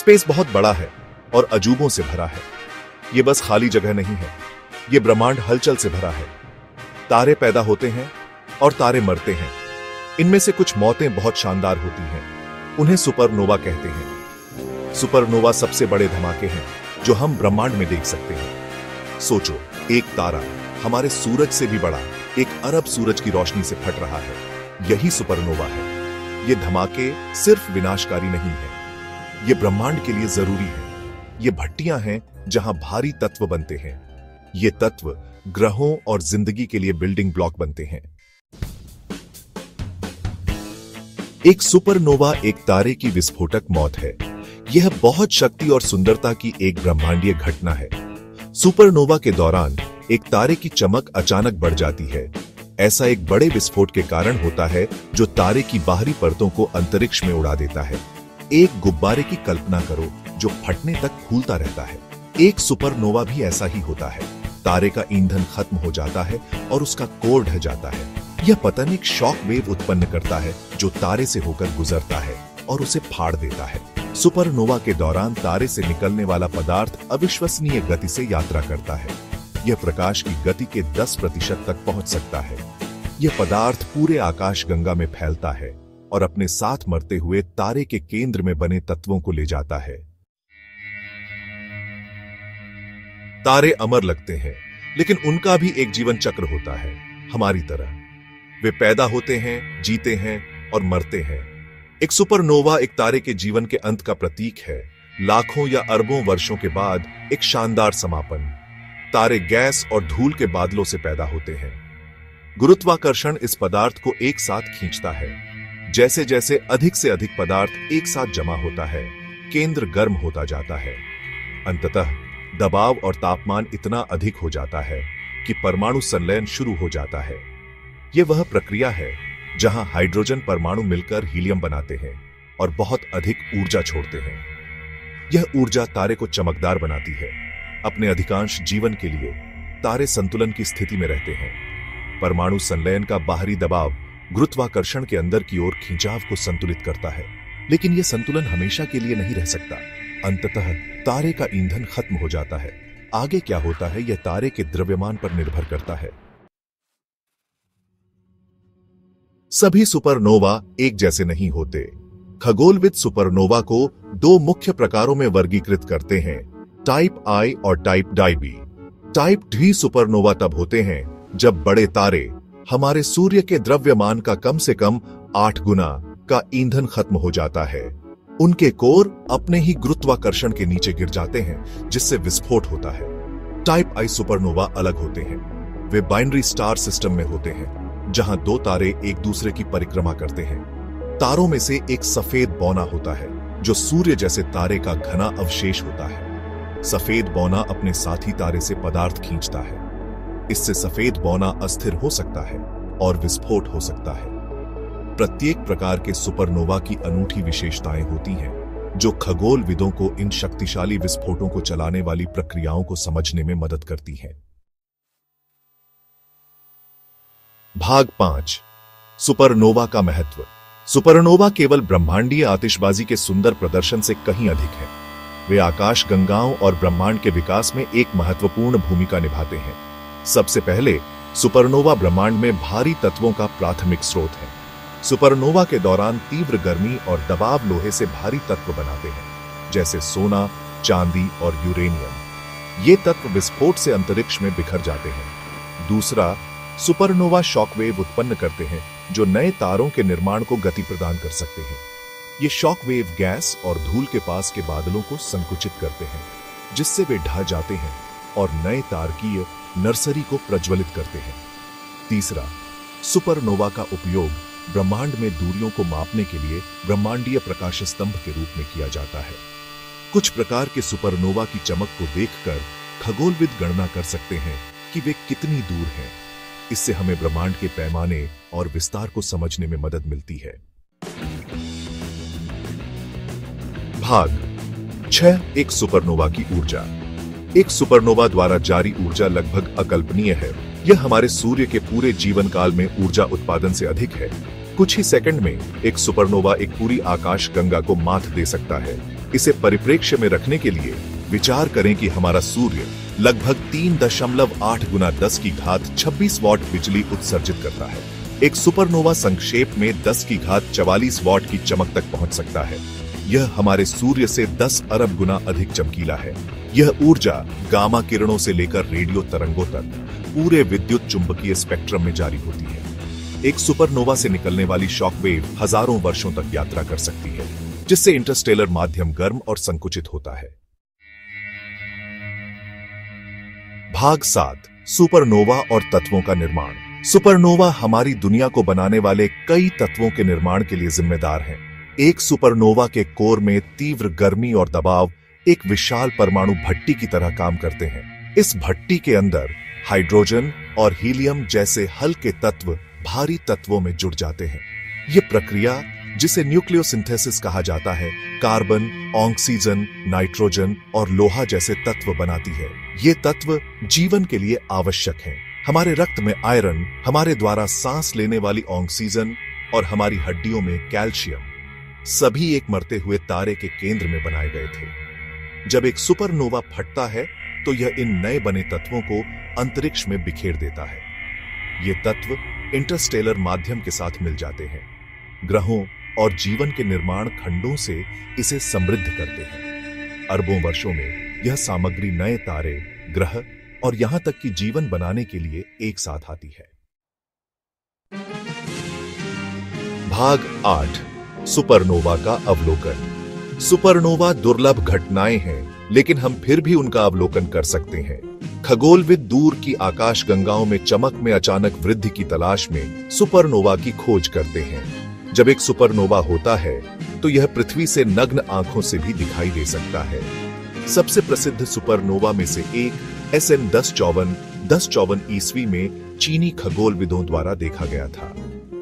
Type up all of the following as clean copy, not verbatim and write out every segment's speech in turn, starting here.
Space बहुत बड़ा है और अजूबों से भरा है। ये बस खाली जगह नहीं है, ये ब्रह्मांड हलचल से भरा है। तारे पैदा होते हैं और तारे मरते हैं। इनमें से कुछ मौतें बहुत शानदार होती हैं, उन्हें सुपरनोवा कहते हैं। सुपरनोवा सबसे बड़े धमाके हैं जो हम ब्रह्मांड में देख सकते हैं। सोचो, एक तारा हमारे सूरज से भी बड़ा 1 अरब सूरज की रोशनी से फट रहा है, यही सुपरनोवा है। ये धमाके सिर्फ विनाशकारी नहीं है, ये ब्रह्मांड के लिए जरूरी है। ये भट्टियां हैं जहां भारी तत्व बनते हैं। ये तत्व ग्रहों और जिंदगी के लिए बिल्डिंग ब्लॉक बनते हैं। एक सुपरनोवा एक तारे की विस्फोटक मौत है। यह बहुत शक्ति और सुंदरता की एक ब्रह्मांडीय घटना है। सुपरनोवा के दौरान एक तारे की चमक अचानक बढ़ जाती है। ऐसा एक बड़े विस्फोट के कारण होता है जो तारे की बाहरी परतों को अंतरिक्ष में उड़ा देता है। एक गुब्बारे की कल्पना करो जो फटने तक फूलता रहता है। एक सुपरनोवा भी ऐसा ही होता है। तारे का ईंधन खत्म हो जाता है और उसका कोर ढह जाता है। यह पतन एक शॉक वेव उत्पन्न करता है जो तारे से होकर गुजरता है और उसे फाड़ देता है। सुपरनोवा के दौरान तारे से निकलने वाला पदार्थ अविश्वसनीय गति से यात्रा करता है। यह प्रकाश की गति के 10% तक पहुंच सकता है। यह पदार्थ पूरे आकाशगंगा में फैलता है और अपने साथ मरते हुए तारे के केंद्र में बने तत्वों को ले जाता है। तारे अमर लगते हैं, लेकिन उनका भी एक जीवन चक्र होता है, हमारी तरह। वे पैदा होते हैं, जीते हैं और मरते हैं। एक सुपरनोवा एक तारे के जीवन के अंत का प्रतीक है। लाखों या अरबों वर्षों के बाद एक शानदार समापन। तारे गैस और धूल के बादलों से पैदा होते हैं। गुरुत्वाकर्षण इस पदार्थ को एक साथ खींचता है। जैसे जैसे अधिक से अधिक पदार्थ एक साथ जमा होता है, केंद्र गर्म होता जाता है। अंततः दबाव और तापमान इतना अधिक हो जाता है कि परमाणु संलयन शुरू हो जाता है। यह वह प्रक्रिया है जहां हाइड्रोजन परमाणु मिलकर हीलियम बनाते हैं और बहुत अधिक ऊर्जा छोड़ते हैं। यह ऊर्जा तारे को चमकदार बनाती है। अपने अधिकांश जीवन के लिए तारे संतुलन की स्थिति में रहते हैं। परमाणु संलयन का बाहरी दबाव गुरुत्वाकर्षण के अंदर की ओर खिंचाव को संतुलित करता है, लेकिन यह संतुलन हमेशा के लिए नहीं रह सकता। अंततः तारे का ईंधन खत्म हो जाता है। आगे क्या होता है यह तारे के द्रव्यमान पर निर्भर करता है। सभी सुपरनोवा एक जैसे नहीं होते। खगोलविद सुपरनोवा को 2 मुख्य प्रकारों में वर्गीकृत करते हैं, टाइप आई और टाइप डाई। टाइप डी सुपरनोवा तब होते हैं जब बड़े तारे हमारे सूर्य के द्रव्यमान का कम से कम 8 गुना का ईंधन खत्म हो जाता है। उनके कोर अपने ही गुरुत्वाकर्षण के नीचे गिर जाते हैं, जिससे विस्फोट होता है। टाइप आई सुपरनोवा अलग होते हैं। वे बाइनरी स्टार सिस्टम में होते हैं, जहां 2 तारे एक दूसरे की परिक्रमा करते हैं। तारों में से एक सफेद बौना होता है जो सूर्य जैसे तारे का घना अवशेष होता है। सफेद बौना अपने साथी तारे से पदार्थ खींचता है। इससे सफेद बौना अस्थिर हो सकता है और विस्फोट हो सकता है। प्रत्येक प्रकार के सुपरनोवा की अनूठी विशेषताएं होती हैं जो खगोलविदों को इन शक्तिशाली विस्फोटों को चलाने वाली प्रक्रियाओं को समझने में मदद करती हैं। भाग 5, सुपरनोवा का महत्व। सुपरनोवा केवल ब्रह्मांडीय आतिशबाजी के सुंदर प्रदर्शन से कहीं अधिक है। वे आकाशगंगाओं और ब्रह्मांड के विकास में एक महत्वपूर्ण भूमिका निभाते हैं। सबसे पहले, सुपरनोवा ब्रह्मांड में भारी तत्वों का प्राथमिक स्रोत है। सुपरनोवा के दौरान तीव्र गर्मी और दबाव लोहे से भारी तत्व बनाते हैं, जैसे सोना, चांदी और यूरेनियम। ये तत्व विस्फोट से अंतरिक्ष में बिखर जाते हैं। दूसरा, सुपरनोवा शॉकवेव उत्पन्न करते हैं जो नए तारों के निर्माण को गति प्रदान कर सकते हैं। ये शॉकवेव गैस और धूल के पास के बादलों को संकुचित करते हैं, जिससे वे ढह जाते हैं और नए तारकीय नर्सरी को प्रज्वलित करते हैं। तीसरा, सुपरनोवा का उपयोग ब्रह्मांड में दूरियों को मापने के लिए ब्रह्मांडीय प्रकाश स्तंभ के रूप में किया जाता है। कुछ प्रकार के सुपरनोवा की चमक को देखकर खगोलविद गणना कर सकते हैं कि वे कितनी दूर हैं। इससे हमें ब्रह्मांड के पैमाने और विस्तार को समझने में मदद मिलती है। भाग 6, एक सुपरनोवा की ऊर्जा। एक सुपरनोवा द्वारा जारी ऊर्जा लगभग अकल्पनीय है। यह हमारे सूर्य के पूरे जीवन काल में ऊर्जा उत्पादन से अधिक है। कुछ ही सेकंड में एक सुपरनोवा एक पूरी आकाशगंगा को मात दे सकता है। इसे परिप्रेक्ष्य में रखने के लिए विचार करें कि हमारा सूर्य लगभग 3.8 गुना 10 की घात 26 वॉट बिजली उत्सर्जित करता है। एक सुपरनोवा संक्षेप में 10 की घात 44 वॉट की चमक तक पहुंच सकता है। यह हमारे सूर्य से 10 अरब गुना अधिक चमकीला है। यह ऊर्जा गामा किरणों से लेकर रेडियो तरंगों तक पूरे विद्युत चुंबकीय स्पेक्ट्रम में जारी होती है। एक सुपरनोवा से निकलने वाली शॉकवेव हजारों वर्षों तक यात्रा कर सकती है, जिससे इंटरस्टेलर माध्यम गर्म और संकुचित होता है। भाग 7 सुपरनोवा और तत्वों का निर्माण। सुपरनोवा हमारी दुनिया को बनाने वाले कई तत्वों के निर्माण के लिए जिम्मेदार हैं। एक सुपरनोवा के कोर में तीव्र गर्मी और दबाव एक विशाल परमाणु भट्टी की तरह काम करते हैं। इस भट्टी के अंदर हाइड्रोजन और हीलियम जैसे हल्के तत्व भारी तत्वों में जुड़ जाते हैं। यह प्रक्रिया, जिसे न्यूक्लियोसिंथेसिस कहा जाता है, कार्बन, ऑक्सीजन, नाइट्रोजन और लोहा जैसे तत्व बनाती है। ये तत्व जीवन के लिए आवश्यक हैं। हमारे रक्त में आयरन, हमारे द्वारा सांस लेने वाली ऑक्सीजन और हमारी हड्डियों में कैल्शियम सभी एक मरते हुए तारे के केंद्र में बनाए गए थे। जब एक सुपरनोवा फटता है तो यह इन नए बने तत्वों को अंतरिक्ष में बिखेर देता है। ये तत्व इंटरस्टेलर माध्यम के साथ मिल जाते हैं। ग्रहों और जीवन के निर्माण खंडों से इसे समृद्ध करते हैं। अरबों वर्षों में यह सामग्री नए तारे, ग्रह और यहां तक कि जीवन बनाने के लिए एक साथ आती है। भाग 8 सुपरनोवा का अवलोकन। सुपरनोवा दुर्लभ घटनाएं हैं, लेकिन हम फिर भी उनका अवलोकन कर सकते हैं। खगोलविद दूर की आकाशगंगाओं में चमक में अचानक वृद्धि की तलाश में सुपरनोवा की खोज करते हैं। जब एक सुपरनोवा होता है तो यह पृथ्वी से नग्न आंखों से भी दिखाई दे सकता है। सबसे प्रसिद्ध सुपरनोवा में से एक SN 1054 ईस्वी में चीनी खगोलविदों द्वारा देखा गया था।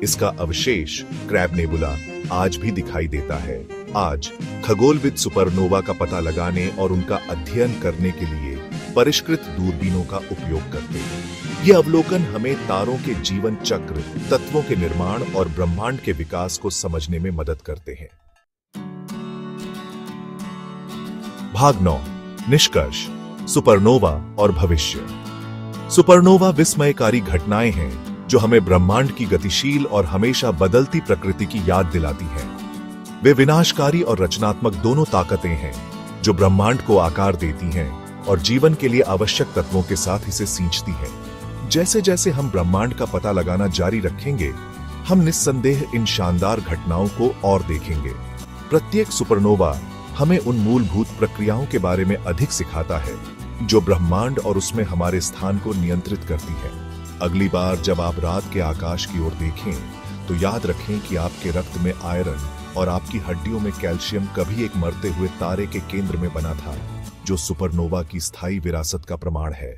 इसका अवशेष क्रैब नेबुला आज भी दिखाई देता है। आज खगोलविद सुपरनोवा का पता लगाने और उनका अध्ययन करने के लिए परिष्कृत दूरबीनों का उपयोग करते हैं। यह अवलोकन हमें तारों के जीवन चक्र, तत्वों के निर्माण और ब्रह्मांड के विकास को समझने में मदद करते हैं। भाग 9 निष्कर्ष, सुपरनोवा और भविष्य। सुपरनोवा विस्मयकारी घटनाएं हैं जो हमें ब्रह्मांड की गतिशील और हमेशा बदलती प्रकृति की याद दिलाती हैं। वे विनाशकारी और रचनात्मक दोनों ताकतें हैं जो ब्रह्मांड को आकार देती हैं और जीवन के लिए आवश्यक तत्वों के साथ इसे सींचती हैं। जैसे जैसे हम ब्रह्मांड का पता लगाना जारी रखेंगे, हम निस्संदेह इन शानदार घटनाओं को और देखेंगे। प्रत्येक सुपरनोवा हमें उन मूलभूत प्रक्रियाओं के बारे में अधिक सिखाता है जो ब्रह्मांड और उसमें हमारे स्थान को नियंत्रित करती है। अगली बार जब आप रात के आकाश की ओर देखें तो याद रखें कि आपके रक्त में आयरन और आपकी हड्डियों में कैल्शियम कभी एक मरते हुए तारे के केंद्र में बना था, जो सुपरनोवा की स्थायी विरासत का प्रमाण है।